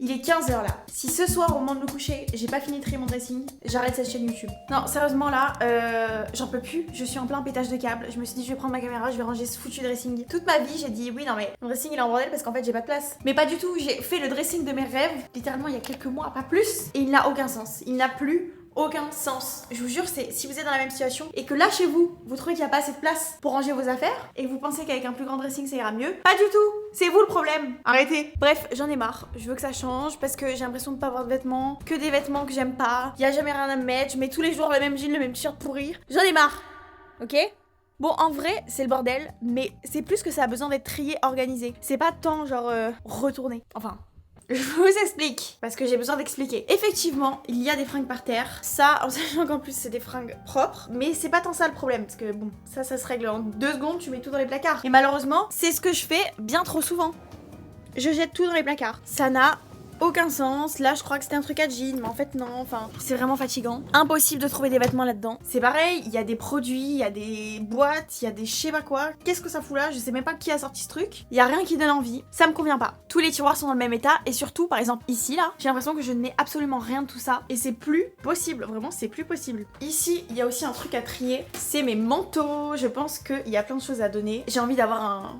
Il est 15h là. Si ce soir au moment de me coucher, j'ai pas fini de trier mon dressing, j'arrête cette chaîne YouTube. Non, sérieusement là, j'en peux plus. Je suis en plein pétage de câble. Je me suis dit je vais prendre ma caméra, je vais ranger ce foutu dressing. Toute ma vie, j'ai dit oui non mais mon dressing il est en bordel parce qu'en fait j'ai pas de place. Mais pas du tout, j'ai fait le dressing de mes rêves littéralement il y a quelques mois, pas plus. Et il n'a aucun sens. Il n'a plus aucun sens. Je vous jure, c'est si vous êtes dans la même situation et que là chez vous, vous trouvez qu'il n'y a pas assez de place pour ranger vos affaires et que vous pensez qu'avec un plus grand dressing ça ira mieux, pas du tout. C'est vous le problème. Arrêtez. Bref, j'en ai marre. Je veux que ça change parce que j'ai l'impression de pas avoir de vêtements, que des vêtements que j'aime pas. Il y a jamais rien à me mettre. Je mets tous les jours le même jean, le même t-shirt pour rire. J'en ai marre. Ok? Bon, en vrai, c'est le bordel, mais c'est plus que ça a besoin d'être trié, organisé. C'est pas tant genre retourné. Enfin. Je vous explique, parce que j'ai besoin d'expliquer. Effectivement, il y a des fringues par terre. Ça, en sachant qu'en plus c'est des fringues propres. Mais c'est pas tant ça le problème, parce que bon, ça se règle en 2 secondes, tu mets tout dans les placards. Et malheureusement, c'est ce que je fais bien trop souvent. Je jette tout dans les placards. Ça n'a aucun sens. Là, je crois que c'était un truc à jean, mais en fait non. Enfin, c'est vraiment fatigant. Impossible de trouver des vêtements là-dedans. C'est pareil, il y a des produits, il y a des boîtes, il y a des je sais pas quoi. Qu'est-ce que ça fout là? Je sais même pas qui a sorti ce truc. Il y a rien qui donne envie. Ça me convient pas. Tous les tiroirs sont dans le même état et surtout, par exemple ici là, j'ai l'impression que je ne mets absolument rien de tout ça et c'est plus possible. Vraiment, c'est plus possible. Ici, il y a aussi un truc à trier. C'est mes manteaux. Je pense qu'il y a plein de choses à donner. J'ai envie d'avoir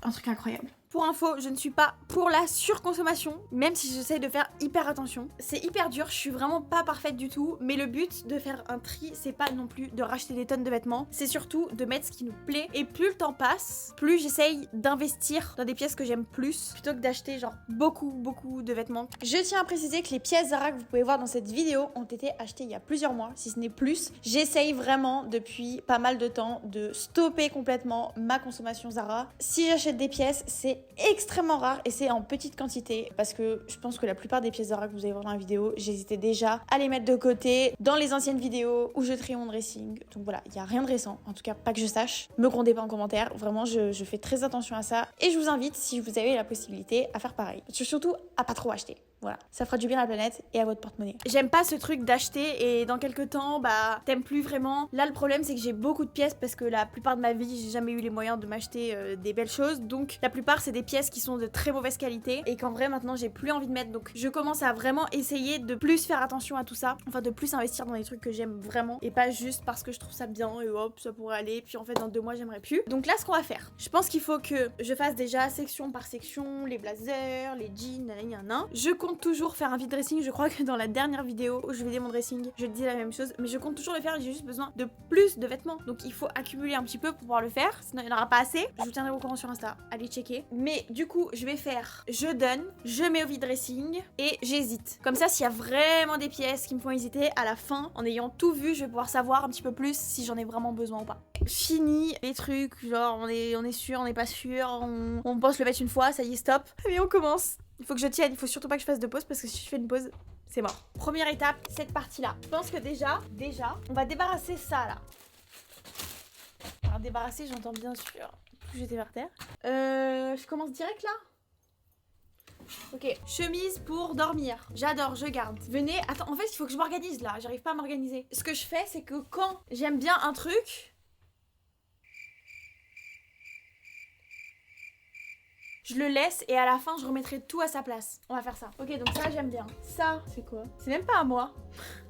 un truc incroyable. Pour info, je ne suis pas pour la surconsommation, même si j'essaye de faire hyper attention. C'est hyper dur, je suis vraiment pas parfaite du tout, mais le but de faire un tri, c'est pas non plus de racheter des tonnes de vêtements, c'est surtout de mettre ce qui nous plaît. Et plus le temps passe, plus j'essaye d'investir dans des pièces que j'aime plus, plutôt que d'acheter genre beaucoup de vêtements. Je tiens à préciser que les pièces Zara que vous pouvez voir dans cette vidéo ont été achetées il y a plusieurs mois, si ce n'est plus. J'essaye vraiment depuis pas mal de temps de stopper complètement ma consommation Zara. Si j'achète des pièces, c'est extrêmement rare et c'est en petite quantité parce que je pense que la plupart des pièces Zara que vous allez voir dans la vidéo, j'hésitais déjà à les mettre de côté dans les anciennes vidéos où je triais mon dressing. Donc voilà, il n'y a rien de récent, en tout cas pas que je sache. Me grondez pas en commentaire, vraiment je fais très attention à ça et je vous invite, si vous avez la possibilité, à faire pareil. Surtout à pas trop acheter. Voilà, ça fera du bien à la planète et à votre porte-monnaie. J'aime pas ce truc d'acheter et dans quelques temps, bah, t'aimes plus vraiment. Là, le problème, c'est que j'ai beaucoup de pièces parce que la plupart de ma vie, j'ai jamais eu les moyens de m'acheter des belles choses. Donc, la plupart, c'est des pièces qui sont de très mauvaise qualité et qu'en vrai, maintenant, j'ai plus envie de mettre. Donc, je commence à vraiment essayer de plus faire attention à tout ça. Enfin, de plus investir dans des trucs que j'aime vraiment et pas juste parce que je trouve ça bien et hop, ça pourrait aller. Puis en fait, dans 2 mois, j'aimerais plus. Donc là, ce qu'on va faire, je pense qu'il faut que je fasse déjà section par section, les blazers, les jeans, nanana. Je compte toujours faire un vide dressing. Je crois que dans la dernière vidéo où je vidais mon dressing, je disais la même chose, mais je compte toujours le faire. J'ai juste besoin de plus de vêtements, donc il faut accumuler un petit peu pour pouvoir le faire, sinon il n'y en aura pas assez. Je vous tiendrai au courant sur Insta, allez checker. Mais du coup, je vais faire, je donne, je mets au vide dressing et j'hésite. Comme ça, s'il y a vraiment des pièces qui me font hésiter, à la fin, en ayant tout vu, je vais pouvoir savoir un petit peu plus si j'en ai vraiment besoin ou pas. Fini les trucs, genre on est sûr, on n'est pas sûr, on pense le mettre une fois, ça y est, stop. Mais on commence. Il faut que je tienne, il faut surtout pas que je fasse de pause parce que si je fais une pause, c'est mort. Première étape, cette partie-là. Je pense que déjà, on va débarrasser ça là. Alors débarrasser, j'entends bien sûr tout jeter par terre. Je commence direct là. Ok, chemise pour dormir. J'adore, je garde. Venez, attends, en fait il faut que je m'organise là, j'arrive pas à m'organiser. Ce que je fais, c'est que quand j'aime bien un truc, je le laisse et à la fin je remettrai tout à sa place. On va faire ça. Ok, donc ça j'aime bien. Ça, c'est quoi? C'est même pas à moi.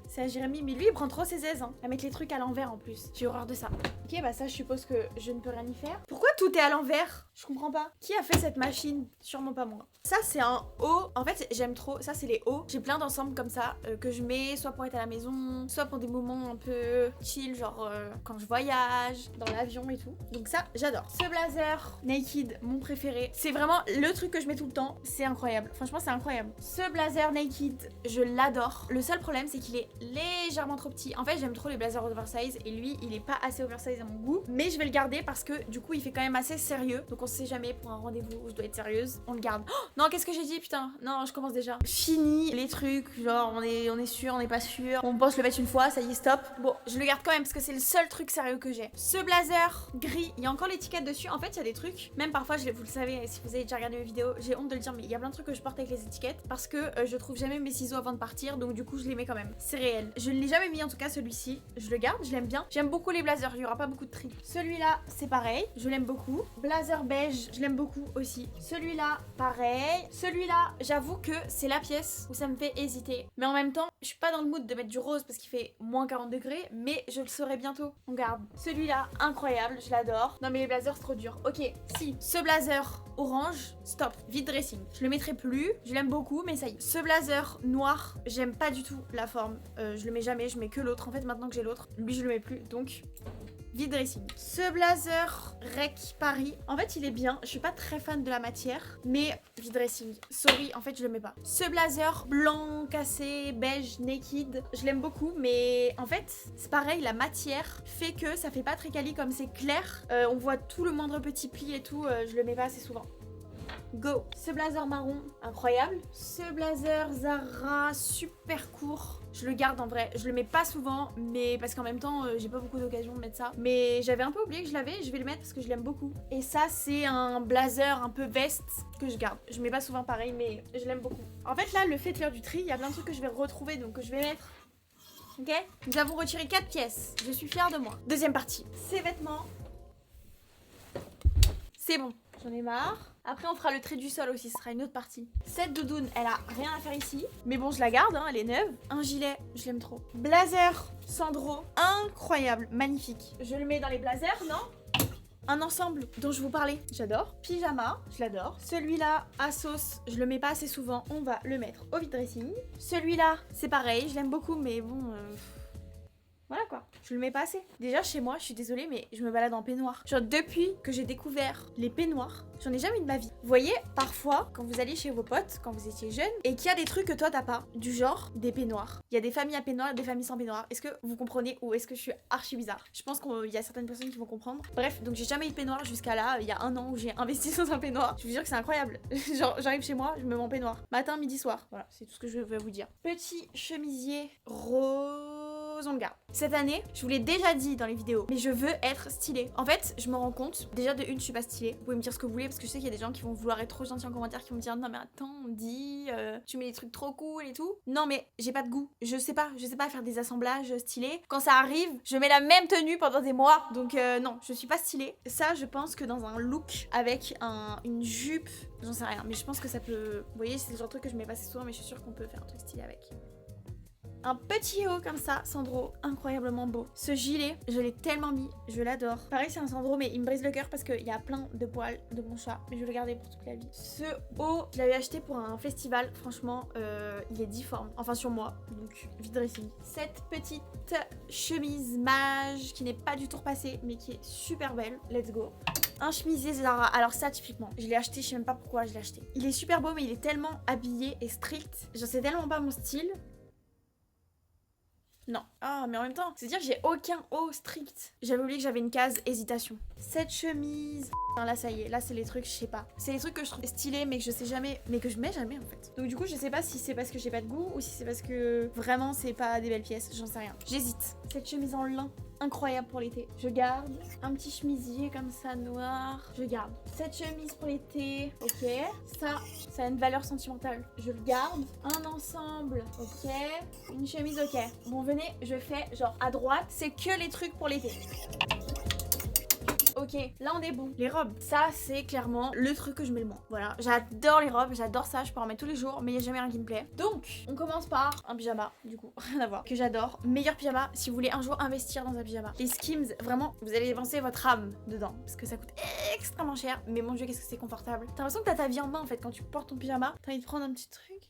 C'est à Jérémy, mais lui il prend trop ses aises à mettre les trucs à l'envers en plus. J'ai horreur de ça. Ok, bah ça je suppose que je ne peux rien y faire. Pourquoi tout est à l'envers? Je comprends pas. Qui a fait cette machine? Sûrement pas moi. Ça c'est un haut. En fait j'aime trop. Ça c'est les hauts. J'ai plein d'ensembles comme ça que je mets soit pour être à la maison, soit pour des moments un peu chill, genre quand je voyage, dans l'avion et tout. Donc ça j'adore. Ce blazer naked, mon préféré. C'est vraiment le truc que je mets tout le temps. C'est incroyable. Franchement c'est incroyable. Ce blazer naked, je l'adore. Le seul problème c'est qu'il est légèrement trop petit. En fait j'aime trop les blazers oversize et lui il est pas assez oversize à mon goût, mais je vais le garder parce que du coup il fait quand même assez sérieux, donc on sait jamais pour un rendez-vous où je dois être sérieuse, on le garde. Oh, non, qu'est-ce que j'ai dit, putain? Non, je commence déjà. Fini les trucs, genre on est sûr, on n'est pas sûr, on pense le mettre une fois, ça y est, stop. Bon, je le garde quand même parce que c'est le seul truc sérieux que j'ai. Ce blazer gris, il y a encore l'étiquette dessus. En fait il y a des trucs, même parfois vous le savez si vous avez déjà regardé mes vidéos, j'ai honte de le dire, mais il y a plein de trucs que je porte avec les étiquettes parce que je trouve jamais mes ciseaux avant de partir, donc du coup je les mets quand même. C'est réel. réel. Je ne l'ai jamais mis en tout cas celui-ci. Je le garde, je l'aime bien. J'aime beaucoup les blazers, il y aura pas beaucoup de tri. Celui-là, c'est pareil, je l'aime beaucoup. Blazer beige, je l'aime beaucoup aussi. Celui-là, pareil. Celui-là, j'avoue que c'est la pièce où ça me fait hésiter. Mais en même temps, je suis pas dans le mood de mettre du rose parce qu'il fait moins 40 degrés, mais je le saurai bientôt. On garde. Celui-là, incroyable, je l'adore. Non mais les blazers, c'est trop dur. Ok, si ce blazer orange, stop, vide dressing. Je le mettrai plus, je l'aime beaucoup, mais ça y est. Ce blazer noir, j'aime pas du tout la forme. Je le mets jamais, je mets que l'autre. En fait, maintenant que j'ai l'autre, lui je le mets plus, donc vide dressing. Ce blazer Rec Paris, en fait il est bien. Je suis pas très fan de la matière, mais vide dressing. Sorry, en fait je le mets pas. Ce blazer blanc cassé beige naked, je l'aime beaucoup, mais en fait c'est pareil, la matière fait que ça fait pas très quali comme c'est clair. On voit tout le moindre petit pli et tout. Je le mets pas assez souvent. Go. Ce blazer marron, incroyable. Ce blazer Zara, super court. Je le garde en vrai. Je le mets pas souvent, mais parce qu'en même temps, j'ai pas beaucoup d'occasion de mettre ça. Mais j'avais un peu oublié que je l'avais. Je vais le mettre parce que je l'aime beaucoup. Et ça, c'est un blazer un peu veste que je garde. Je mets pas souvent pareil, mais je l'aime beaucoup. En fait, là, le fait de faire du tri, il y a plein de trucs que je vais retrouver, donc que je vais mettre. Ok. Nous avons retiré 4 pièces. Je suis fière de moi. Deuxième partie. Ces vêtements. C'est bon. J'en ai marre. Après, on fera le trait du sol aussi, ce sera une autre partie. Cette doudoune, elle a rien à faire ici. Mais bon, je la garde, hein, elle est neuve. Un gilet, je l'aime trop. Blazer Sandro, incroyable, magnifique. Je le mets dans les blazers, non? Un ensemble dont je vous parlais, j'adore. Pyjama, je l'adore. Celui-là, à sauce, je le mets pas assez souvent. On va le mettre au vide dressing. Celui-là, c'est pareil, je l'aime beaucoup, mais bon... Voilà quoi, je le mets pas assez. Déjà chez moi, je suis désolée, mais je me balade en peignoir. Genre depuis que j'ai découvert les peignoirs, j'en ai jamais eu de ma vie. Vous voyez, parfois, quand vous allez chez vos potes, quand vous étiez jeune, et qu'il y a des trucs que toi t'as pas, du genre des peignoirs. Il y a des familles à peignoir et des familles sans peignoir. Est-ce que vous comprenez ou est-ce que je suis archi bizarre? Je pense qu'il y a certaines personnes qui vont comprendre. Bref, donc j'ai jamais eu de peignoir jusqu'à là, il y a un an où j'ai investi dans un peignoir. Je vous jure que c'est incroyable. Genre j'arrive chez moi, je me mets en peignoir. Matin, midi, soir. Voilà, c'est tout ce que je vais vous dire. Petit chemisier rose, on le garde. Cette année, je vous l'ai déjà dit dans les vidéos, mais je veux être stylée. En fait, je me rends compte, déjà de une, je suis pas stylée. Vous pouvez me dire ce que vous voulez parce que je sais qu'il y a des gens qui vont vouloir être trop gentils en commentaire, qui vont me dire non mais attends, on dit, tu mets des trucs trop cool et tout. Non mais j'ai pas de goût. Je sais pas faire des assemblages stylés. Quand ça arrive, je mets la même tenue pendant des mois. Donc non, je suis pas stylée. Ça, je pense que dans un look avec une jupe, j'en sais rien, mais je pense que ça peut. Vous voyez, c'est le genre de truc que je mets pas assez souvent, mais je suis sûre qu'on peut faire un truc stylé avec. Un petit haut comme ça, Sandro, incroyablement beau. Ce gilet, je l'ai tellement mis, je l'adore. Pareil, c'est un Sandro, mais il me brise le cœur parce qu'il y a plein de poils de mon chat, mais je vais le garder pour toute la vie. Ce haut, je l'avais acheté pour un festival, franchement, il est difforme. Enfin, sur moi, donc vide dressing. Cette petite chemise mage qui n'est pas du tout repassée, mais qui est super belle. Let's go. Un chemisier Zara, alors ça typiquement, je l'ai acheté, je sais même pas pourquoi je l'ai acheté. Il est super beau, mais il est tellement habillé et strict. Genre, c'est tellement pas mon style. Non. Ah, mais en même temps, c'est-à-dire que j'ai aucun haut strict. J'avais oublié que j'avais une case hésitation. Cette chemise... Là, ça y est. Là, c'est les trucs, je sais pas. C'est les trucs que je trouve stylés, mais que je sais jamais... Mais que je mets jamais, en fait. Donc du coup, je sais pas si c'est parce que j'ai pas de goût ou si c'est parce que vraiment, c'est pas des belles pièces. J'en sais rien. J'hésite. Cette chemise en lin, incroyable pour l'été. Je garde. Un petit chemisier comme ça, noir. Je garde. Cette chemise pour l'été. Ok. Ça a une valeur sentimentale. Je le garde. Un ensemble. Ok. Une chemise. Ok. Bon, venez, je fais genre à droite. C'est que les trucs pour l'été. Ok, là on est bon. Les robes, ça c'est clairement le truc que je mets le moins. Voilà, j'adore les robes, j'adore ça, je peux en mettre tous les jours, mais il n'y a jamais rien qui me plaît. Donc, on commence par un pyjama, du coup, rien à voir, que j'adore. Meilleur pyjama si vous voulez un jour investir dans un pyjama. Les Skims, vraiment, vous allez dépenser votre âme dedans, parce que ça coûte extrêmement cher, mais mon dieu, qu'est-ce que c'est confortable. T'as l'impression que t'as ta vie en main en fait quand tu portes ton pyjama. T'as envie de prendre un petit truc.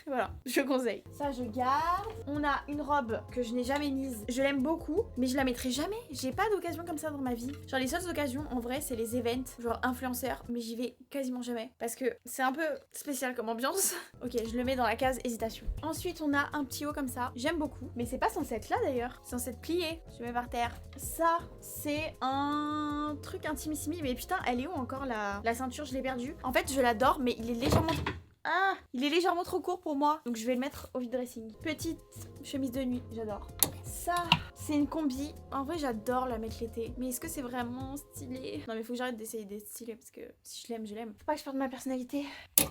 Voilà, je conseille. Ça, je garde. On a une robe que je n'ai jamais mise. Je l'aime beaucoup, mais je la mettrai jamais. J'ai pas d'occasion comme ça dans ma vie. Genre, les seules occasions, en vrai, c'est les events, genre influenceurs, mais j'y vais quasiment jamais. Parce que c'est un peu spécial comme ambiance. Ok, je le mets dans la case hésitation. Ensuite, on a un petit haut comme ça. J'aime beaucoup, mais c'est pas censé être là d'ailleurs. C'est censé être plié. Je mets par terre. Ça, c'est un truc intimissimi. Mais putain, elle est où encore la ceinture? Je l'ai perdue. En fait, je l'adore, mais il est légèrement trop court pour moi. Donc je vais le mettre au vide dressing. Petite chemise de nuit, j'adore. Ça, c'est une combi. En vrai, j'adore la mettre l'été. Mais est-ce que c'est vraiment stylé? Non, mais faut que j'arrête d'essayer d'être stylé parce que si je l'aime, je l'aime. Faut pas que je perde ma personnalité.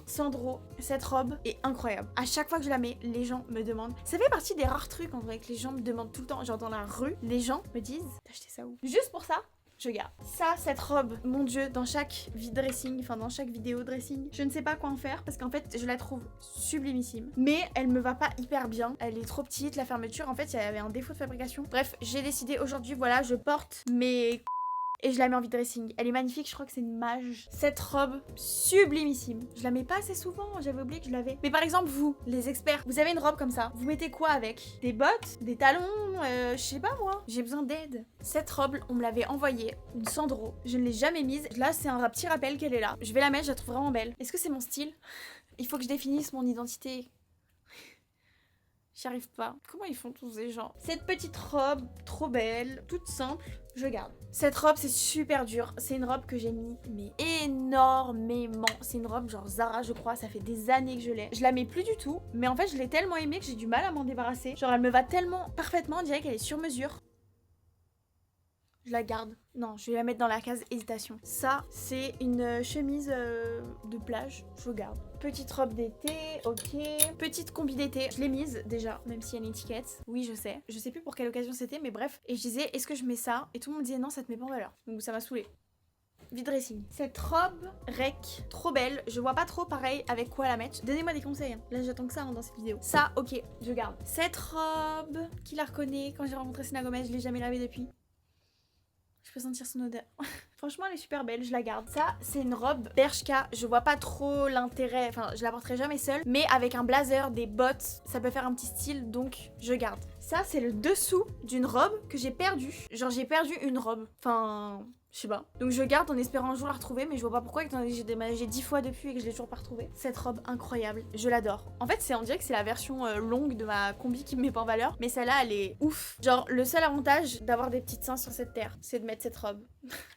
Sandro, cette robe est incroyable. À chaque fois que je la mets, les gens me demandent. Ça fait partie des rares trucs en vrai que les gens me demandent tout le temps. Genre dans la rue, les gens me disent t'as acheté ça où? Juste pour ça, je garde. Ça, cette robe, mon dieu, dans chaque dressing, enfin dans chaque vidéo dressing, je ne sais pas quoi en faire parce qu'en fait, je la trouve sublimissime. Mais elle me va pas hyper bien. Elle est trop petite, la fermeture. En fait, il y avait un défaut de fabrication. Bref, j'ai décidé aujourd'hui, voilà, je porte mes... Et je la mets en vide-dressing. Elle est magnifique, je crois que c'est une mage. Cette robe, sublimissime. Je la mets pas assez souvent, j'avais oublié que je l'avais. Mais par exemple, vous, les experts, vous avez une robe comme ça. Vous mettez quoi avec? Des bottes? Des talons? Je sais pas moi. J'ai besoin d'aide. Cette robe, on me l'avait envoyée, une Sandro. Je ne l'ai jamais mise. Là, c'est un petit rappel qu'elle est là. Je vais la mettre, je la trouve vraiment belle. Est-ce que c'est mon style? Il faut que je définisse mon identité. J'y arrive pas. Comment ils font tous ces gens? Cette petite robe, trop belle, toute simple, je garde. Cette robe, c'est super dur. C'est une robe que j'ai mis, mais énormément. C'est une robe genre Zara, je crois. Ça fait des années que je l'ai. Je la mets plus du tout, mais en fait, je l'ai tellement aimée que j'ai du mal à m'en débarrasser. Genre, elle me va tellement parfaitement, on dirait qu'elle est sur mesure. Je la garde. Non, je vais la mettre dans la case hésitation. Ça, c'est une chemise de plage. Je garde. Petite robe d'été, ok. Petite combi d'été. Je l'ai mise déjà, même s'il y a une étiquette. Oui, je sais. Je sais plus pour quelle occasion c'était, mais bref. Et je disais, est-ce que je mets ça? Et tout le monde disait, non, ça te met pas en valeur. Donc ça m'a saoulée. Vide dressing. Cette robe rec, trop belle. Je vois pas trop pareil avec quoi la mettre. Donnez-moi des conseils. Hein. Là, j'attends que ça dans cette vidéo. Ça, ok, je garde. Cette robe, qui la reconnaît? Quand j'ai rencontré Selena Gomez, je l'ai jamais lavée depuis. Je peux sentir son odeur. Franchement, elle est super belle, je la garde. Ça, c'est une robe Bershka. Je vois pas trop l'intérêt, enfin, je la porterai jamais seule. Mais avec un blazer, des bottes, ça peut faire un petit style, donc je garde. Ça, c'est le dessous d'une robe que j'ai perdue. Genre, j'ai perdu une robe. Enfin... je sais pas. Donc je garde en espérant un jour la retrouver, mais je vois pas pourquoi, étant donné que j'ai déménagé 10 fois depuis et que je l'ai toujours pas retrouvée. Cette robe incroyable, je l'adore. En fait, on dirait que c'est la version longue de ma combi qui me met pas en valeur, mais celle-là, elle est ouf. Genre, le seul avantage d'avoir des petites seins sur cette terre, c'est de mettre cette robe.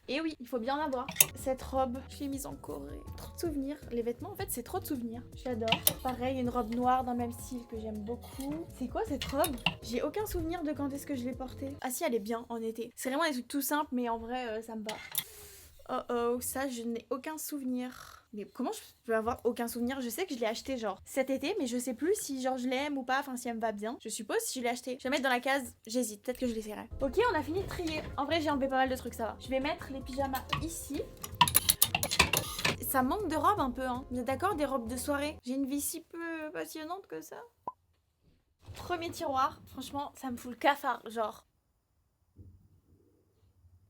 Et oui, il faut bien l'avoir. Cette robe, je l'ai mise en Corée. Trop de souvenirs. Les vêtements, en fait, c'est trop de souvenirs. J'adore. Pareil, une robe noire d'un même style que j'aime beaucoup. C'est quoi cette robe? J'ai aucun souvenir de quand est-ce que je l'ai portée. Ah si, elle est bien en été. C'est vraiment des trucs tout simples, mais en vrai, ça me va. Oh oh, ça, je n'ai aucun souvenir. Mais comment je peux avoir aucun souvenir? Je sais que je l'ai acheté genre cet été, mais je sais plus si genre je l'aime ou pas, enfin si elle me va bien. Je suppose si je l'ai acheté. Je vais mettre dans la case, j'hésite, peut-être que je l'essaierai. Ok, on a fini de trier. En vrai, j'ai enlevé pas mal de trucs, ça va. Je vais mettre les pyjamas ici. Ça manque de robes un peu, hein. Vous êtes d'accord? Des robes de soirée. J'ai une vie si peu passionnante que ça. Premier tiroir. Franchement, ça me fout le cafard, genre.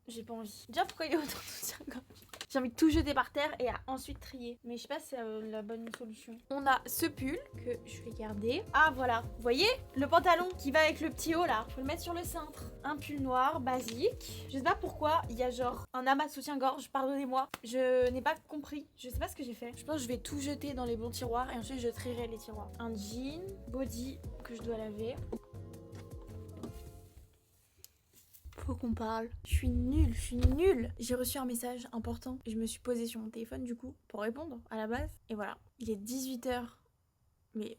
J'ai pas envie. Déjà, pourquoi il y a autant de soutien-gorge? J'ai envie de tout jeter par terre et à ensuite trier. Mais je sais pas si c'est la bonne solution. On a ce pull que je vais garder. Ah, voilà. Vous voyez? Le pantalon qui va avec le petit haut, là. Faut le mettre sur le cintre. Un pull noir, basique. Je sais pas pourquoi il y a genre un amas de soutien-gorge. Pardonnez-moi. Je n'ai pas compris. Je sais pas ce que j'ai fait. Je pense que je vais tout jeter dans les bons tiroirs et ensuite je trierai les tiroirs. Un jean, body que je dois laver. Faut qu'on parle. Je suis nulle, je suis nulle. J'ai reçu un message important et je me suis posée sur mon téléphone du coup pour répondre à la base. Et voilà, il est 18h. Mais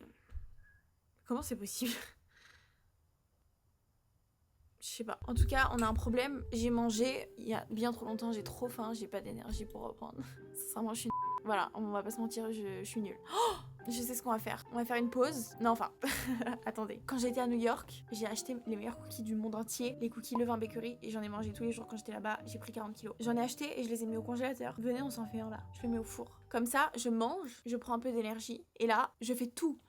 comment c'est possible? Je sais pas. En tout cas, on a un problème. J'ai mangé il y a bien trop longtemps, j'ai trop faim, j'ai pas d'énergie pour reprendre. Sincèrement, je suis nulle. Voilà, on va pas se mentir, je suis nulle. Oh, je sais ce qu'on va faire. On va faire une pause. Non, enfin, attendez. Quand j'étais à New York, j'ai acheté les meilleurs cookies du monde entier. Les cookies Levain Bakery. Et j'en ai mangé tous les jours quand j'étais là-bas. J'ai pris 40 kilos. J'en ai acheté et je les ai mis au congélateur. Venez, on s'en fait un là. Je le mets au four. Comme ça, je mange, je prends un peu d'énergie. Et là, je fais tout.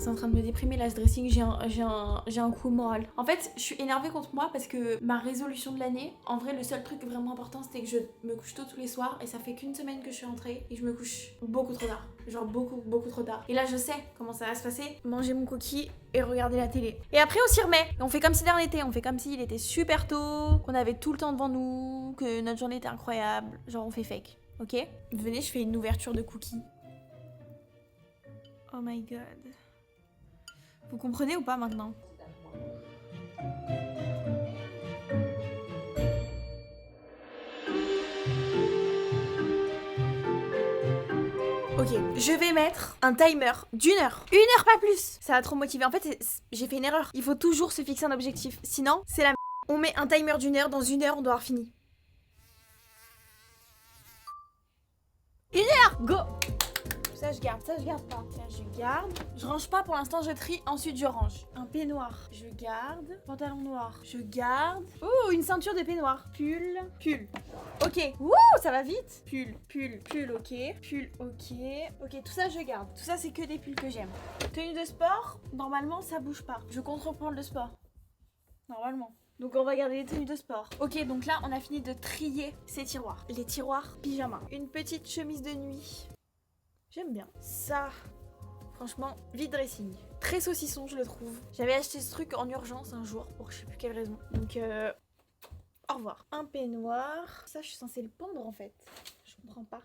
C'est en train de me déprimer là ce dressing, j'ai un coup moral. En fait, je suis énervée contre moi parce que ma résolution de l'année, en vrai le seul truc vraiment important c'était que je me couche tôt tous les soirs et ça fait qu'une semaine que je suis rentrée et je me couche beaucoup trop tard. Genre beaucoup trop tard. Et là je sais comment ça va se passer, manger mon cookie et regarder la télé. Et après on s'y remet, et on fait comme si de rien n'était, on fait comme s'il était super tôt, qu'on avait tout le temps devant nous, que notre journée était incroyable. Genre on fait fake, ok? Venez, je fais une ouverture de cookies. Oh my god. Vous comprenez ou pas maintenant? Ok, je vais mettre un timer d'1 heure. 1 heure, pas plus. Ça va trop motiver. En fait, j'ai fait une erreur. Il faut toujours se fixer un objectif. Sinon, c'est la merde. On met un timer d'1 heure. Dans 1 heure, on doit avoir fini. 1 heure, go. Ça je garde pas. Tiens, je garde. Je range pas pour l'instant, je trie, ensuite je range. Un peignoir, je garde. Pantalon noir, je garde. Oh, une ceinture de peignoir. Pull. Ok. Wouh, ça va vite. Pull, ok. Pull, ok. Ok, tout ça je garde. Tout ça c'est que des pulls que j'aime. Tenue de sport, normalement ça bouge pas. Je compte reprendre le sport. Normalement. Donc on va garder les tenues de sport. Ok, donc là on a fini de trier ces tiroirs. Les tiroirs pyjama. Une petite chemise de nuit. J'aime bien. Ça, franchement, vide dressing. Très saucisson, je le trouve. J'avais acheté ce truc en urgence un jour, pour je sais plus quelle raison. Donc, au revoir. Un peignoir. Ça, je suis censée le pendre en fait. Je comprends pas.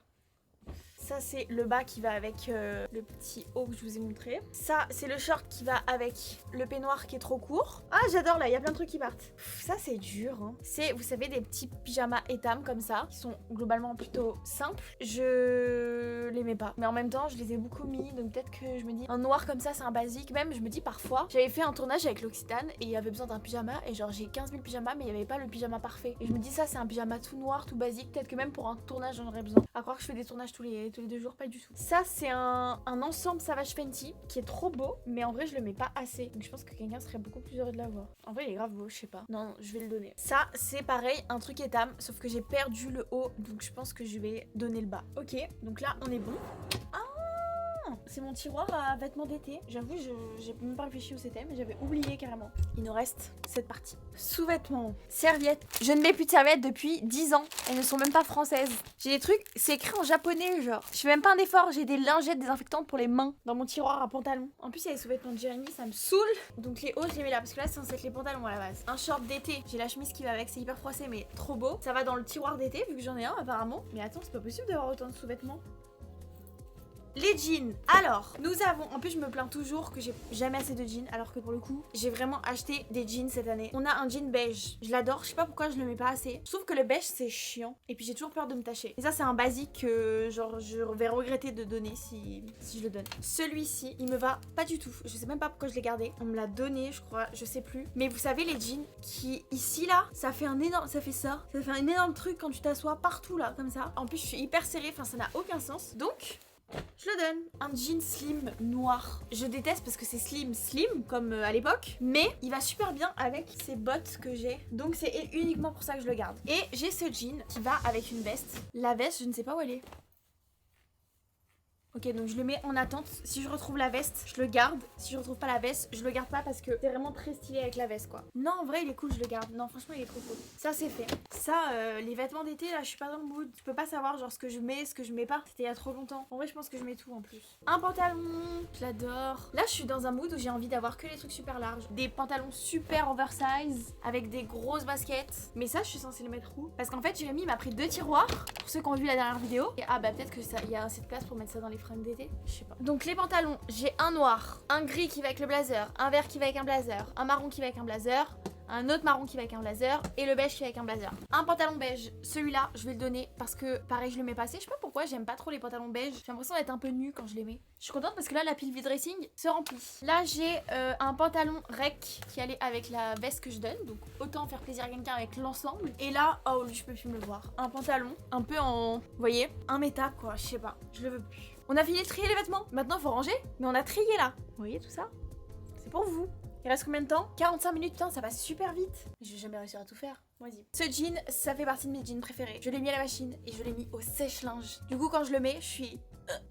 Ça, c'est le bas qui va avec le petit haut que je vous ai montré. Ça, c'est le short qui va avec le peignoir qui est trop court. Ah, j'adore là, il y a plein de trucs qui partent. Ça, c'est dur. Hein. C'est, vous savez, des petits pyjamas Etam comme ça, qui sont globalement plutôt simples. Je les mets pas. Mais en même temps, je les ai beaucoup mis, donc peut-être que je me dis, un noir comme ça, c'est un basique. Même, je me dis parfois, j'avais fait un tournage avec l'Occitane et il y avait besoin d'un pyjama. Et genre, j'ai 15 000 pyjamas, mais il n'y avait pas le pyjama parfait. Et je me dis, ça, c'est un pyjama tout noir, tout basique. Peut-être que même pour un tournage, j'en aurais besoin. À croire que je fais des tournages tous les 2 jours, pas du tout. Ça, c'est un ensemble Savage Fenty qui est trop beau, mais en vrai, je le mets pas assez. Donc, je pense que quelqu'un serait beaucoup plus heureux de l'avoir. En vrai, il est grave beau, je sais pas. Non, je vais le donner. Ça, c'est pareil, un truc Etam, sauf que j'ai perdu le haut, donc je pense que je vais donner le bas. Ok, donc là, on est bon. Ah, c'est mon tiroir à vêtements d'été. J'avoue, j'ai même pas réfléchi où c'était, mais j'avais oublié carrément. Il nous reste cette partie. Sous-vêtements, serviettes. Je ne mets plus de serviettes depuis 10 ans. Elles ne sont même pas françaises. J'ai des trucs, c'est écrit en japonais, genre. Je fais même pas un effort. J'ai des lingettes désinfectantes pour les mains dans mon tiroir à pantalon. En plus, il y a les sous-vêtements de Jérémy, ça me saoule. Donc les hauts, je les mets là, parce que là, c'est censé être les pantalons à la base. Un short d'été. J'ai la chemise qui va avec, c'est hyper froissé, mais trop beau. Ça va dans le tiroir d'été, vu que j'en ai un apparemment. Mais attends, c'est pas possible d'avoir autant de sous-vêtements. Les jeans, alors nous avons, en plus je me plains toujours que j'ai jamais assez de jeans, alors que pour le coup j'ai vraiment acheté des jeans cette année. On a un jean beige, je l'adore, je sais pas pourquoi je le mets pas assez. Je trouve que le beige c'est chiant et puis j'ai toujours peur de me tacher. Et ça c'est un basique que genre je vais regretter de donner si je le donne. Celui-ci il me va pas du tout, je sais même pas pourquoi je l'ai gardé. On me l'a donné je crois, je sais plus. Mais vous savez les jeans qui ici là, ça fait un énorme truc quand tu t'assois partout là comme ça. En plus je suis hyper serrée, enfin ça n'a aucun sens. Donc je le donne. Un jean slim noir. Je déteste parce que c'est slim comme à l'époque. Mais il va super bien avec ces bottes que j'ai. Donc c'est uniquement pour ça que je le garde. Et j'ai ce jean qui va avec une veste. La veste, je ne sais pas où elle est. Ok, donc je le mets en attente. Si je retrouve la veste, je le garde. Si je retrouve pas la veste, je le garde pas parce que c'est vraiment très stylé avec la veste quoi. Non, en vrai, il est cool, je le garde. Non, franchement, il est trop cool. Ça, c'est fait. Ça, les vêtements d'été, là, je suis pas dans le mood. Je peux pas savoir genre ce que je mets, ce que je mets pas. C'était il y a trop longtemps. En vrai, je pense que je mets tout en plus. Un pantalon, je l'adore. Là, je suis dans un mood où j'ai envie d'avoir que les trucs super larges. Des pantalons super oversize avec des grosses baskets. Mais ça, je suis censée le mettre où? Parce qu'en fait, Jérémy m'a pris 2 tiroirs. Pour ceux qui ont vu la dernière vidéo. Et ah bah peut-être que ça, il y a assez de place pour mettre ça dans les fringues d'été, je sais pas. Donc les pantalons, j'ai un noir, un gris qui va avec le blazer, un vert qui va avec un blazer, un marron qui va avec un blazer, un autre marron qui va avec un blazer et le beige qui va avec un blazer. Un pantalon beige, celui-là je vais le donner parce que pareil je le mets pas assez. Je sais pas pourquoi j'aime pas trop les pantalons beige. J'ai l'impression d'être un peu nue quand je les mets. Je suis contente parce que là la pile vide dressing se remplit. Là j'ai un pantalon rec qui allait avec la veste que je donne. Donc autant faire plaisir à quelqu'un avec l'ensemble. Et là, oh lui je peux plus me le voir. Un pantalon un peu en, vous voyez, un méta quoi, je sais pas. Je le veux plus. On a fini de trier les vêtements. Maintenant il faut ranger. Mais on a trié là. Vous voyez tout ça? C'est pour vous. Il reste combien de temps? 45 minutes, putain, ça passe super vite. Je vais jamais réussir à tout faire. Vas-y. Ce jean, ça fait partie de mes jeans préférés. Je l'ai mis à la machine et je l'ai mis au sèche-linge. Du coup, quand je le mets, je suis...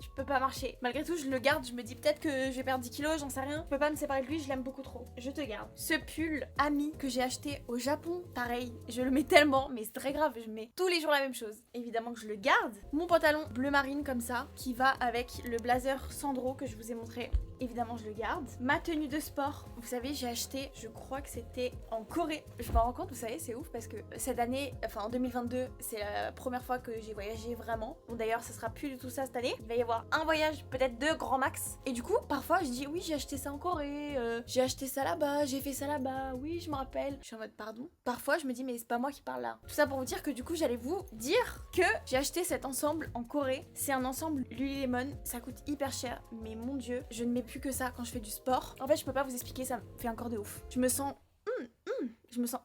je peux pas marcher. Malgré tout, je le garde. Je me dis peut-être que je vais perdre 10 kilos, j'en sais rien. Je peux pas me séparer de lui, je l'aime beaucoup trop. Je te garde. Ce pull Ami que j'ai acheté au Japon, pareil. Je le mets tellement, mais c'est très grave. Je mets tous les jours la même chose. Évidemment que je le garde. Mon pantalon bleu marine comme ça, qui va avec le blazer Sandro que je vous ai montré. évidemment je le garde. Ma tenue de sport, vous savez, j'ai acheté, je crois que c'était en Corée. Je me rends compte, vous savez, c'est ouf parce que cette année, enfin en 2022, c'est la première fois que j'ai voyagé vraiment. Bon d'ailleurs, ça sera plus du tout ça cette année. Il va y avoir un voyage, peut-être 2 grand max. Et du coup, parfois je dis oui, j'ai acheté ça en Corée, j'ai acheté ça là-bas, j'ai fait ça là-bas, oui, je me rappelle. Je suis en mode pardon. Parfois, je me dis mais c'est pas moi qui parle là. Tout ça pour vous dire que du coup, j'allais vous dire que j'ai acheté cet ensemble en Corée. C'est un ensemble Lululemon, ça coûte hyper cher, mais mon dieu, je ne mets plus que ça quand je fais du sport. En fait, je peux pas vous expliquer, ça me fait encore de ouf. Je me sens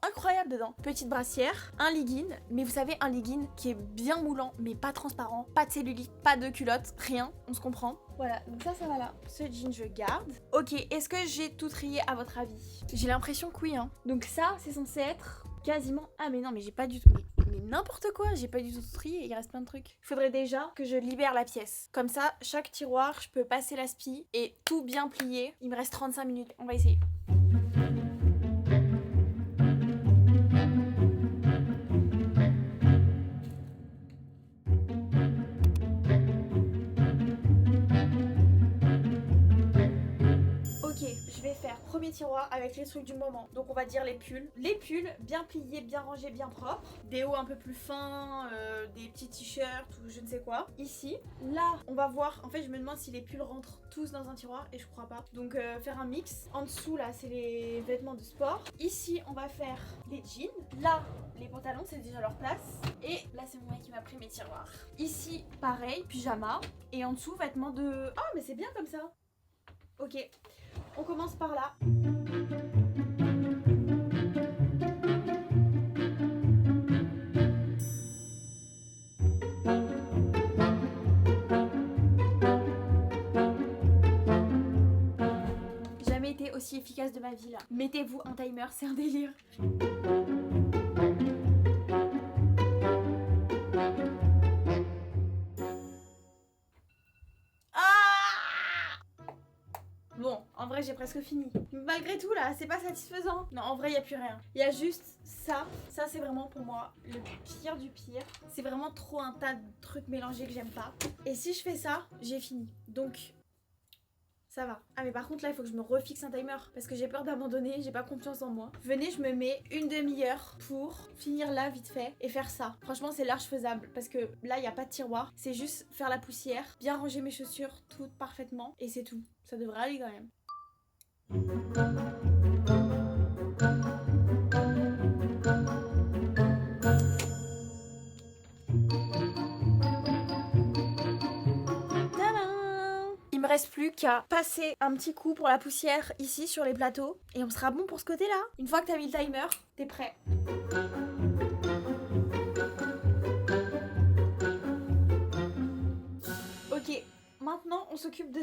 incroyable dedans. Petite brassière, un legging, mais vous savez, un legging qui est bien moulant, mais pas transparent, pas de cellulite, pas de culotte, rien, on se comprend. Voilà, donc ça va là. Ce jean, je garde. Ok, est-ce que j'ai tout trié à votre avis? J'ai l'impression que oui, hein. Donc ça, c'est censé être quasiment... Ah mais non, mais j'ai pas du tout... Mais n'importe quoi, j'ai pas du tout trié, il reste plein de trucs. Il faudrait déjà que je libère la pièce. Comme ça, chaque tiroir, je peux passer l'aspi et tout bien plier. Il me reste 35 minutes, on va essayer. Je vais faire premier tiroir avec les trucs du moment. Donc on va dire les pulls. Les pulls bien pliés, bien rangés, bien propres. Des hauts un peu plus fins, des petits t-shirts ou je ne sais quoi. Ici, là, on va voir. En fait, je me demande si les pulls rentrent tous dans un tiroir et je crois pas. Donc faire un mix. En dessous, là, c'est les vêtements de sport. Ici, on va faire les jeans. Là, les pantalons, c'est déjà leur place. Et là, c'est mon mec qui m'a pris mes tiroirs. Ici, pareil, pyjama. Et en dessous, vêtements de... Oh, mais c'est bien comme ça. Ok, on commence par là. Jamais été aussi efficace de ma vie là. Mettez-vous un timer, c'est un délire. Bon, en vrai, j'ai presque fini. Malgré tout, là, c'est pas satisfaisant. Non, en vrai, il y a plus rien. Il y a juste ça. Ça, c'est vraiment pour moi le pire du pire. C'est vraiment trop un tas de trucs mélangés que j'aime pas. Et si je fais ça, j'ai fini. Donc, ça va. Ah, mais par contre, là, il faut que je me refixe un timer. Parce que j'ai peur d'abandonner, j'ai pas confiance en moi. Venez, je me mets une demi-heure pour finir là, vite fait, et faire ça. Franchement, c'est large faisable. Parce que là, il n'y a pas de tiroir. C'est juste faire la poussière, bien ranger mes chaussures, toutes parfaitement. Et c'est tout. Ça devrait aller quand même. Il me reste plus qu'à passer un petit coup pour la poussière ici sur les plateaux et on sera bon pour ce côté-là. Une fois que t'as mis le timer, t'es prêt. Ok, maintenant on s'occupe de...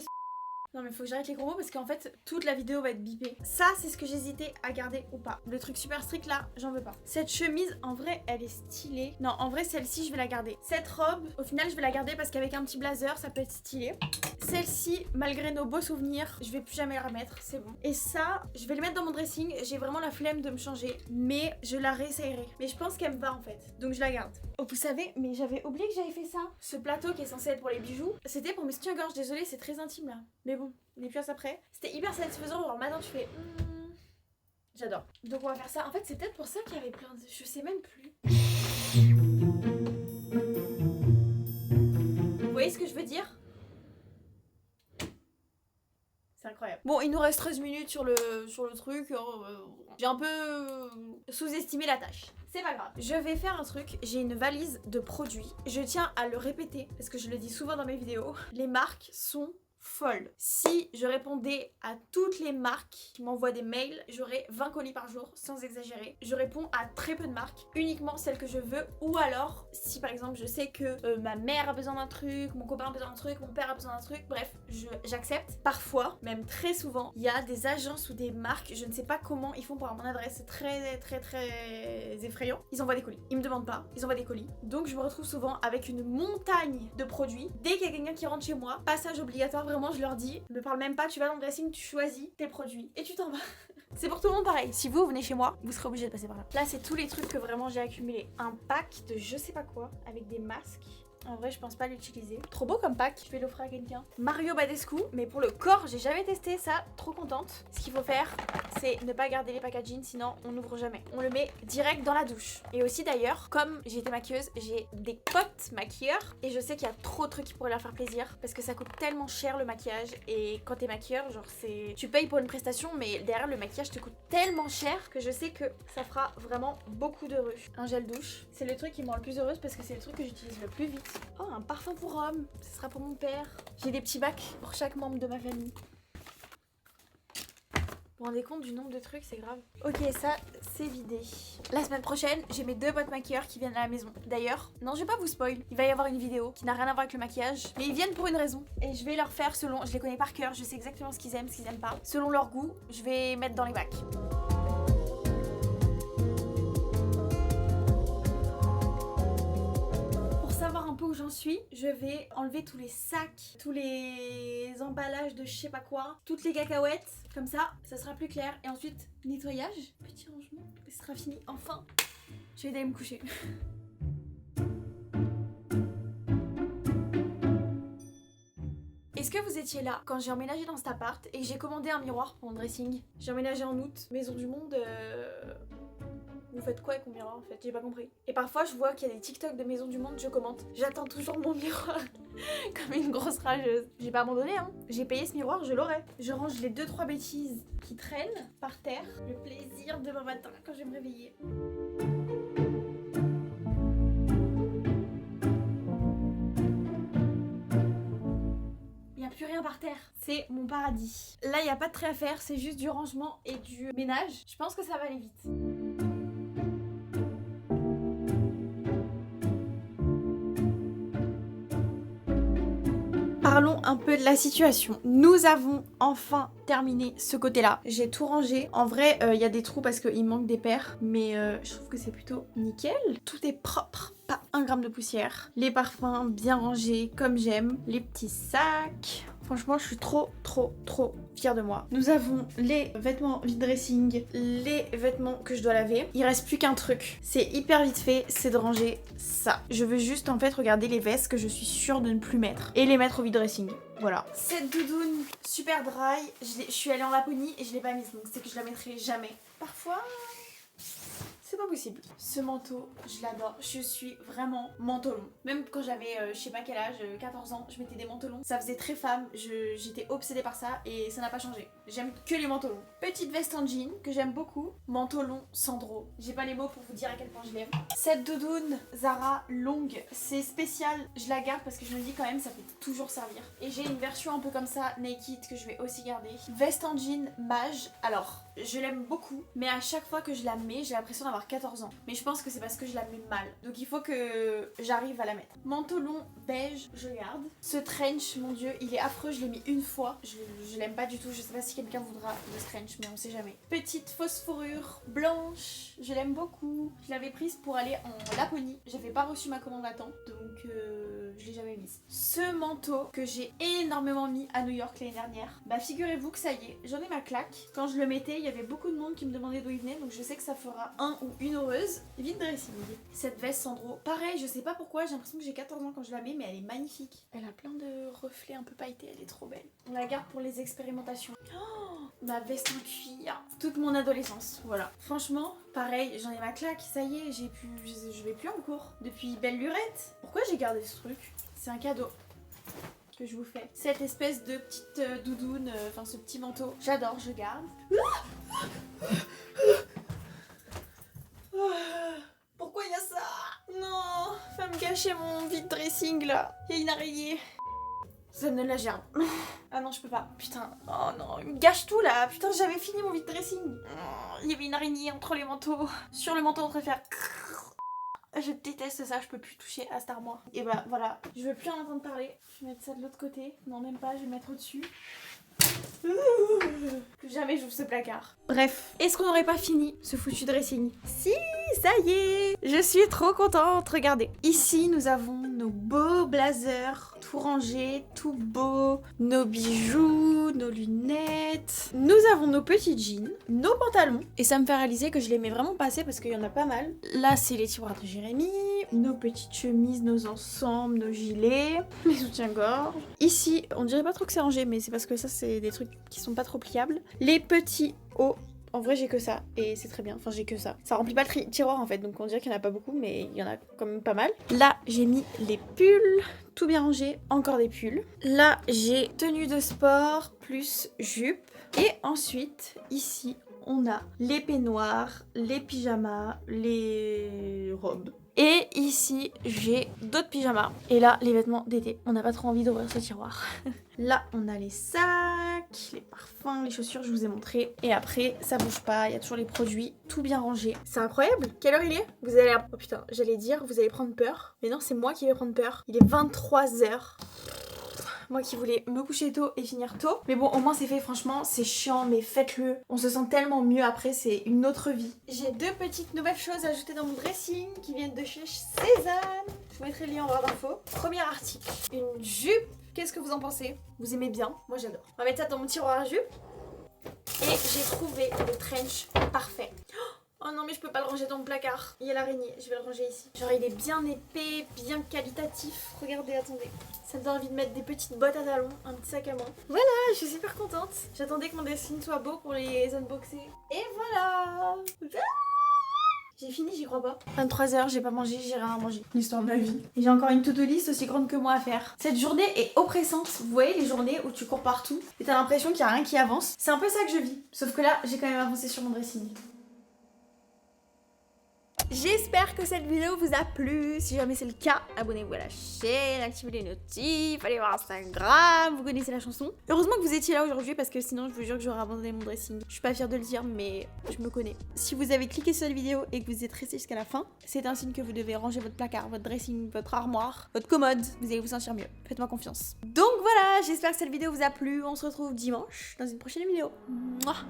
Non mais faut que j'arrête les gros mots parce qu'en fait toute la vidéo va être bipée. Ça c'est ce que j'hésitais à garder ou pas. Le truc super strict là, j'en veux pas. Cette chemise en vrai elle est stylée. Non en vrai celle-ci je vais la garder. Cette robe au final je vais la garder parce qu'avec un petit blazer ça peut être stylé. Celle-ci malgré nos beaux souvenirs je vais plus jamais la remettre, c'est bon. Et ça je vais le mettre dans mon dressing. J'ai vraiment la flemme de me changer mais je la réessayerai. Mais je pense qu'elle me va en fait donc je la garde. Oh vous savez mais j'avais oublié que j'avais fait ça. Ce plateau qui est censé être pour les bijoux c'était pour mes soutiens-gorge. Désolée c'est très intime là. Mais bon on est plus à ça près. C'était hyper satisfaisant. Alors maintenant tu fais j'adore. Donc on va faire ça. En fait c'est peut-être pour ça qu'il y avait plein de... Je sais même plus. Vous voyez ce que je veux dire? C'est incroyable. Bon, il nous reste 13 minutes sur le truc. J'ai un peu sous-estimé la tâche. C'est pas grave. Je vais faire un truc. J'ai une valise de produits. Je tiens à le répéter parce que je le dis souvent dans mes vidéos. Les marques sont folle. Si je répondais à toutes les marques qui m'envoient des mails, j'aurais 20 colis par jour, sans exagérer. Je réponds à très peu de marques, uniquement celles que je veux. Ou alors, si par exemple je sais que ma mère a besoin d'un truc, mon copain a besoin d'un truc, mon père a besoin d'un truc, bref, j'accepte. Parfois, même très souvent, il y a des agences ou des marques, je ne sais pas comment ils font pour avoir mon adresse, c'est très effrayant. Ils envoient des colis. Ils me demandent pas, ils envoient des colis. Donc je me retrouve souvent avec une montagne de produits. Dès qu'il y a quelqu'un qui rentre chez moi, passage obligatoire, vraiment je leur dis, ne parle même pas, tu vas dans le dressing, tu choisis tes produits et tu t'en vas. C'est pour tout le monde pareil. Si vous venez chez moi, vous serez obligé de passer par là. Là c'est tous les trucs que vraiment j'ai accumulés. Un pack de je sais pas quoi avec des masques. En vrai, je pense pas l'utiliser. Trop beau comme pack. Je vais l'offrir à quelqu'un. Mario Badescu. Mais pour le corps, j'ai jamais testé ça. Trop contente. Ce qu'il faut faire, c'est ne pas garder les packaging, sinon on n'ouvre jamais. On le met direct dans la douche. Et aussi d'ailleurs, comme j'ai été maquilleuse, j'ai des potes maquilleurs. Et je sais qu'il y a trop de trucs qui pourraient leur faire plaisir. Parce que ça coûte tellement cher le maquillage. Et quand t'es maquilleur, genre c'est... Tu payes pour une prestation, mais derrière le maquillage te coûte tellement cher que je sais que ça fera vraiment beaucoup d'heureux. Un gel douche. C'est le truc qui me rend le plus heureuse parce que c'est le truc que j'utilise le plus vite. Oh, un parfum pour homme. Ce sera pour mon père. J'ai des petits bacs pour chaque membre de ma famille. Vous vous rendez compte du nombre de trucs, c'est grave. Ok, ça, c'est vidé. La semaine prochaine, j'ai mes 2 potes maquilleurs qui viennent à la maison. D'ailleurs, non, je vais pas vous spoil. Il va y avoir une vidéo qui n'a rien à voir avec le maquillage. Mais ils viennent pour une raison. Et je vais leur faire selon... Je les connais par cœur, je sais exactement ce qu'ils aiment pas. Selon leur goût, je vais mettre dans les bacs. Un peu où j'en suis, je vais enlever tous les sacs, tous les emballages de je sais pas quoi, toutes les cacahuètes, comme ça sera plus clair. Et ensuite, nettoyage, petit rangement, et ce sera fini, enfin. Je vais aller me coucher. Est-ce que vous étiez là quand j'ai emménagé dans cet appart et que j'ai commandé un miroir pour mon dressing? J'ai emménagé en août, maison du monde... Vous faites quoi avec mon miroir en fait? J'ai pas compris. Et parfois je vois qu'il y a des TikTok de Maison du Monde, je commente. J'attends toujours mon miroir comme une grosse rageuse. J'ai pas abandonné hein. J'ai payé ce miroir, je l'aurai. Je range les 2-3 bêtises qui traînent par terre. Le plaisir demain matin quand je vais me réveiller. Il y a plus rien par terre. C'est mon paradis. Là il y a pas de trait à faire, c'est juste du rangement et du ménage. Je pense que ça va aller vite. Parlons un peu de la situation. Nous avons enfin terminé ce côté-là. J'ai tout rangé. En vrai, il y a des trous parce qu'il manque des paires, mais je trouve que c'est plutôt nickel. Tout est propre, pas un gramme de poussière. Les parfums bien rangés comme j'aime. Les petits sacs. Franchement, je suis trop fière de moi. Nous avons les vêtements vide dressing, les vêtements que je dois laver. Il reste plus qu'un truc. C'est hyper vite fait, c'est de ranger ça. Je veux juste en fait regarder les vestes que je suis sûre de ne plus mettre et les mettre au vide dressing. Voilà. Cette doudoune super dry, je suis allée en Laponie et je l'ai pas mise, donc c'est que je la mettrai jamais. Parfois... c'est pas possible. Ce manteau, je l'adore. Je suis vraiment manteau long. Même quand j'avais, je sais pas quel âge, 14 ans, je mettais des manteaux longs. Ça faisait très femme. J'étais obsédée par ça et ça n'a pas changé. J'aime que les manteaux longs. Petite veste en jean que j'aime beaucoup. Manteau long Sandro. J'ai pas les mots pour vous dire à quel point je l'aime. Cette doudoune Zara longue, c'est spécial. Je la garde parce que je me dis quand même ça peut toujours servir. Et j'ai une version un peu comme ça, naked, que je vais aussi garder. Veste en jean Mage. Alors, je l'aime beaucoup, mais à chaque fois que je la mets, j'ai l'impression d'avoir 14 ans. Mais je pense que c'est parce que je la mets mal. Donc il faut que j'arrive à la mettre. Manteau long beige, je garde. Ce trench, mon dieu, il est affreux, je l'ai mis une fois. Je l'aime pas du tout, je sais pas si quelqu'un voudra le trench, mais on sait jamais. Petite fausse fourrure blanche, je l'aime beaucoup. Je l'avais prise pour aller en Laponie. J'avais pas reçu ma commande à temps, donc je l'ai jamais mise. Ce manteau que j'ai énormément mis à New York l'année dernière, bah figurez-vous que ça y est, j'en ai ma claque. Quand je le mettais, il y avait beaucoup de monde qui me demandait d'où il venait, donc je sais que ça fera un ou une heureuse. Vide dressing. Cette veste Sandro, pareil, je sais pas pourquoi, j'ai l'impression que j'ai 14 ans quand je la mets, mais elle est magnifique. Elle a plein de reflets un peu pailletés, elle est trop belle. On la garde pour les expérimentations. Oh, ma veste en cuir. Toute mon adolescence, voilà. Franchement, pareil, j'en ai ma claque, ça y est, je vais plus en cours. Depuis belle lurette. Pourquoi j'ai gardé ce truc? C'est un cadeau que je vous fais. Cette espèce de petite doudoune, enfin ce petit manteau, j'adore, je garde. Pourquoi il y a ça? Non, va me gâcher mon vide dressing là. Il y a une araignée. Ça ne la gerbe. Ah non, je peux pas. Putain, oh non, il me gâche tout là. Putain, j'avais fini mon vide dressing. Il y avait une araignée entre les manteaux. Sur le manteau, on préfère. Je déteste ça, je peux plus toucher à cette armoire. Et bah voilà, je veux plus en entendre parler. Je vais mettre ça de l'autre côté. Non, même pas, je vais le mettre au-dessus. Plus jamais j'ouvre ce placard. Bref, est-ce qu'on n'aurait pas fini ce foutu dressing? Si, ça y est, je suis trop contente. Regardez, ici nous avons nos beaux blazers, tout rangé, tout beau, nos bijoux, nos lunettes. Nous avons nos petits jeans, nos pantalons, et ça me fait réaliser que je les mets vraiment pas assez parce qu'il y en a pas mal. Là, c'est les tiroirs de Jérémy, nos petites chemises, nos ensembles, nos gilets, mes soutiens-gorge. Ici, on dirait pas trop que c'est rangé, mais c'est parce que ça, c'est des trucs qui sont pas trop pliables. Les petits hauts. En vrai, j'ai que ça, et c'est très bien. Enfin, j'ai que ça. Ça remplit pas le tiroir, en fait, donc on dirait qu'il y en a pas beaucoup, mais il y en a quand même pas mal. Là, j'ai mis les pulls, tout bien rangé, encore des pulls. Là, j'ai tenue de sport, plus jupe. Et ensuite, ici, on a les peignoirs, les pyjamas, les robes. Et ici, j'ai d'autres pyjamas. Et là, les vêtements d'été. On n'a pas trop envie d'ouvrir ce tiroir. Là, on a les sacs, les parfums, les chaussures, je vous ai montré. Et après, ça bouge pas, il y a toujours les produits, tout bien rangé. C'est incroyable. Quelle heure il est? Vous allez... Oh putain, j'allais dire, vous allez prendre peur. Mais non, c'est moi qui vais prendre peur. Il est 23h. Moi qui voulais me coucher tôt et finir tôt. Mais bon, au moins c'est fait, franchement, c'est chiant, mais faites-le. On se sent tellement mieux après, c'est une autre vie. J'ai deux petites nouvelles choses à ajouter dans mon dressing qui viennent de chez Cézanne. Je vous mettrai le lien en barre d'infos. Premier article, une jupe. Qu'est-ce que vous en pensez? Vous aimez bien? Moi j'adore. On va mettre ça dans mon tiroir à jupe. Et j'ai trouvé le trench parfait. Oh non, mais je peux pas le ranger dans mon placard. Il y a l'araignée, je vais le ranger ici. Genre il est bien épais, bien qualitatif. Regardez, attendez. Ça me donne envie de mettre des petites bottes à talons, un petit sac à main. Voilà, je suis super contente. J'attendais que mon dressing soit beau pour les unboxer. Et voilà. J'ai fini, j'y crois pas. 23h, j'ai pas mangé, j'ai rien à manger. L'histoire de ma vie. Et j'ai encore une to-do list aussi grande que moi à faire. Cette journée est oppressante. Vous voyez les journées où tu cours partout et t'as l'impression qu'il y a rien qui avance. C'est un peu ça que je vis. Sauf que là, j'ai quand même avancé sur mon dressing. J'espère que cette vidéo vous a plu. Si jamais c'est le cas, abonnez-vous à la chaîne, activez les notifs, allez voir Instagram, vous connaissez la chanson. Heureusement que vous étiez là aujourd'hui parce que sinon je vous jure que j'aurais abandonné mon dressing. Je suis pas fière de le dire mais je me connais. Si vous avez cliqué sur la vidéo et que vous êtes resté jusqu'à la fin, c'est un signe que vous devez ranger votre placard, votre dressing, votre armoire, votre commode. Vous allez vous sentir mieux. Faites-moi confiance. Donc voilà, j'espère que cette vidéo vous a plu. On se retrouve dimanche dans une prochaine vidéo. Mouah.